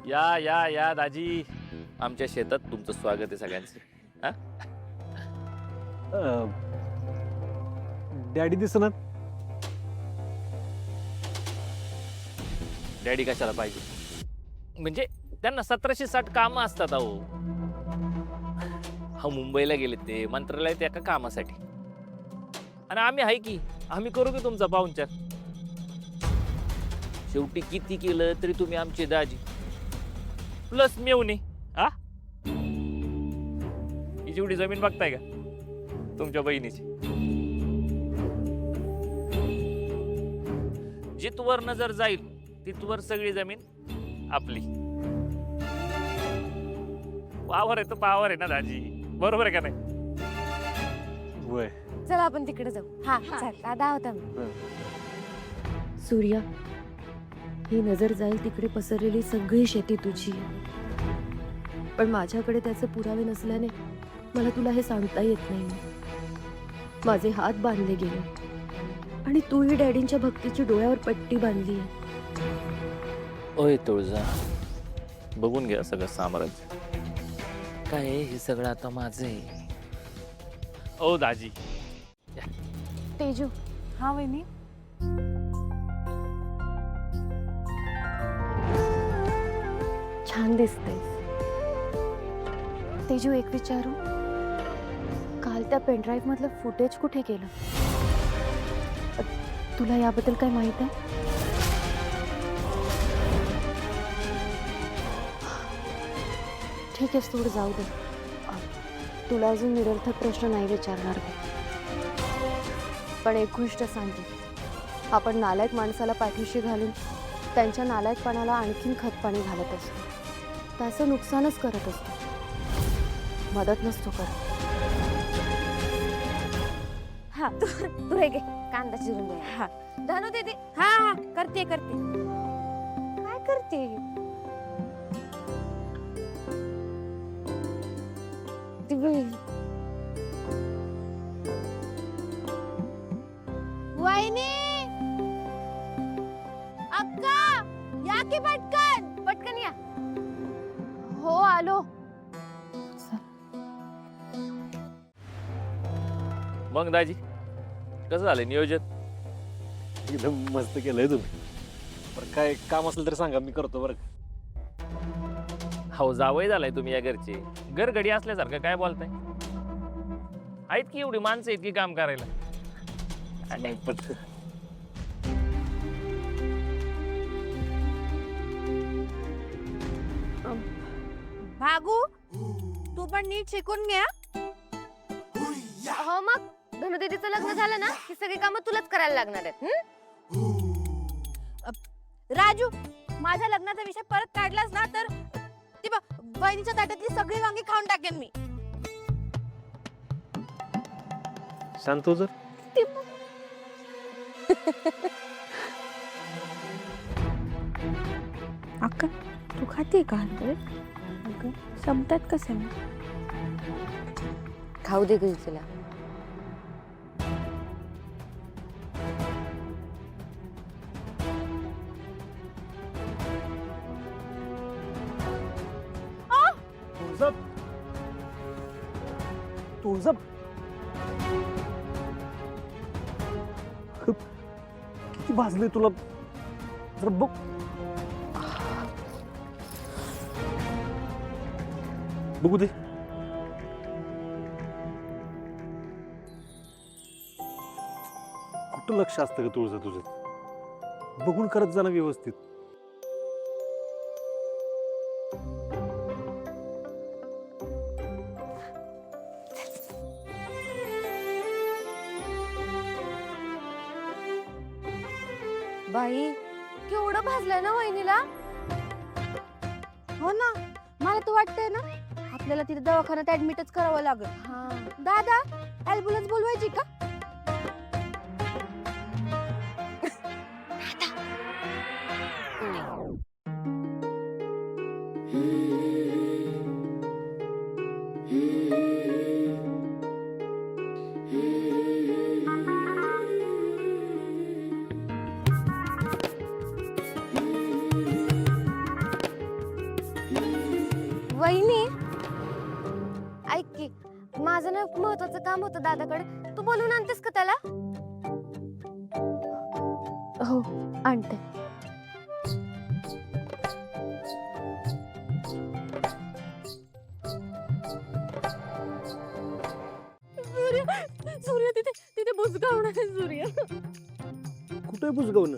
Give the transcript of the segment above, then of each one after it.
या या या दाजी, आमच्या शेतात तुमचं स्वागत आहे सगळ्यांचं. हा? डॅडी दिसणार. डॅडी कशाला पाहिजे? म्हणजे त्यांना 1760 कामं असतात अहो. हा मुंबईला गेले ते मंत्रालयात एका कामासाठी, आणि आम्ही आहे की, आम्ही करू की तुमचा पाहुणचार. शेवटी किती केलं तरी तुम्ही आमचे दाजी प्लस मेवणे. हा, ही जेवढी जमीन बघताय का तुमच्या बहिणीची, जिथवर नजर जाईल तिथवर सगळी जमीन आपली. पावर आहे तर पावर आहे ना दाजी, बरोबर आहे का नाही? वय चला आपण तिकडे जाऊ. हा चल, दादा होता मी. सूर्या, ही नजर जाईल तिकडे पसरलेली सगळी शेती तुझी आहे. पण माझ्याकडे त्याचे पुरावे नसल्याने मला तुला हे सांगता येत नाही. माझे हात बांधले गेले आणि तूही डॅडींच्या भक्तीची डोळ्यावर पट्टी बांधली आहे. ओय तुळजा, बघून घ्या सगळं साम्राज्य काय आहे. हे सगळं आता माझं आहे. ओ दाजी, तेजू, हा वहिनी. छान दिसतेस. तेजू, एक विचारू, काल त्या पेनड्राईव्ह मधलं फुटेज कुठे गेलं? तुला याबद्दल काय माहित आहे? ठीक आहे, सोड, जाऊ दे. तुला अजून निरर्थक प्रश्न नाही विचारणार मी. पण एक गोष्ट सांगते, आपण नालायक माणसाला पाठीशी घालून त्यांच्या नालायकपणाला आणखीन खतपाणी घालत असतो. त्याचं नुकसानच करत असतो, मदत नसतो करत. हा तू हे घे, कांदा चिरून दे. हा धनु दीदी. हा हा करते करते. काय करते? ती बघ. वहिनी, अक्का, या की पटकन पटकन या. हो, आलो. मग दाजी कसं झालं नियोजन? एकदम मस्त केलंय तुम्ही. बरं, काय काम असेल तर सांगा, मी करतो बरं का. हो, जावई झालाय तुम्ही या घरचे. घरगडी असल्यासारखं काय बोलताय? आहेत की एवढी माणसं आहेत की काम करायला. नाही पण भागू, तू पण नीट शिकून घ्या. हो, मग धनुदीदीचं लग्न झालं ना ही सगळी कामं तुलाच करायला लागणार आहेत. राजू, माझ्या लग्नाचा विषय परत काढलास ना तर ती बघ, बहिणीच्या ताटातली सगळी वांगी खाऊन टाकेन मी. शांत हो जर. अक्का, तू खाते का? संपतात कसे? खाऊ दे गं तिला. तुळजा, किती भाजले तुला? जरा बघ. बघू दे. कुठं लक्ष असतं का तुळजा तुझं? बघून करत जाणं व्यवस्थित. बाई, केवढं भाजलंय ना वहिनीला. हो ना, मला तर वाटतंय ना आपल्याला तिथे दवाखान्यात ऍडमिटच करावं लागेल. हा, दादा, ॲम्ब्युलन्स बोलवायची का? खूप महत्वाचं काम होतं दादाकडे. तू बोलून आणतेस का त्याला? हो आणते. सूर्य तिथे तिथे बुजगावणार आहे सूर्य. कुठे बुजगवणं?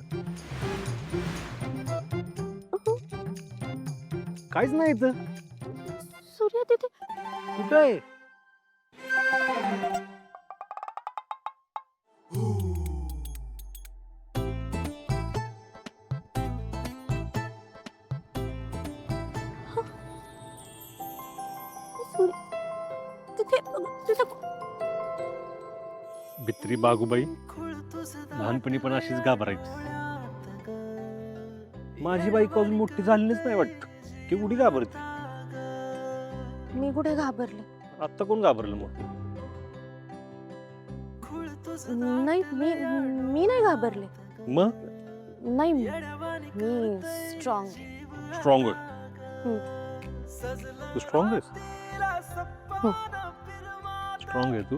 काहीच नाही इथं. सूर्य तिथे कुठं आहे? तिथे तिथे भित्री बागूबाई लहानपणी पण अशीच घाबरायची. माझी बायको अजून मोठी झालीच नाही वाटत की कुठे घाबरते. मी कुठे घाबरले? आत्ता कोण घाबरलं मग? नाही मी मी नाही घाबरले. मग नाही मी स्ट्रॉंग. स्ट्रॉंग आहे. तू स्ट्रॉंग आहेस? हो. स्ट्रॉंग आहे तू.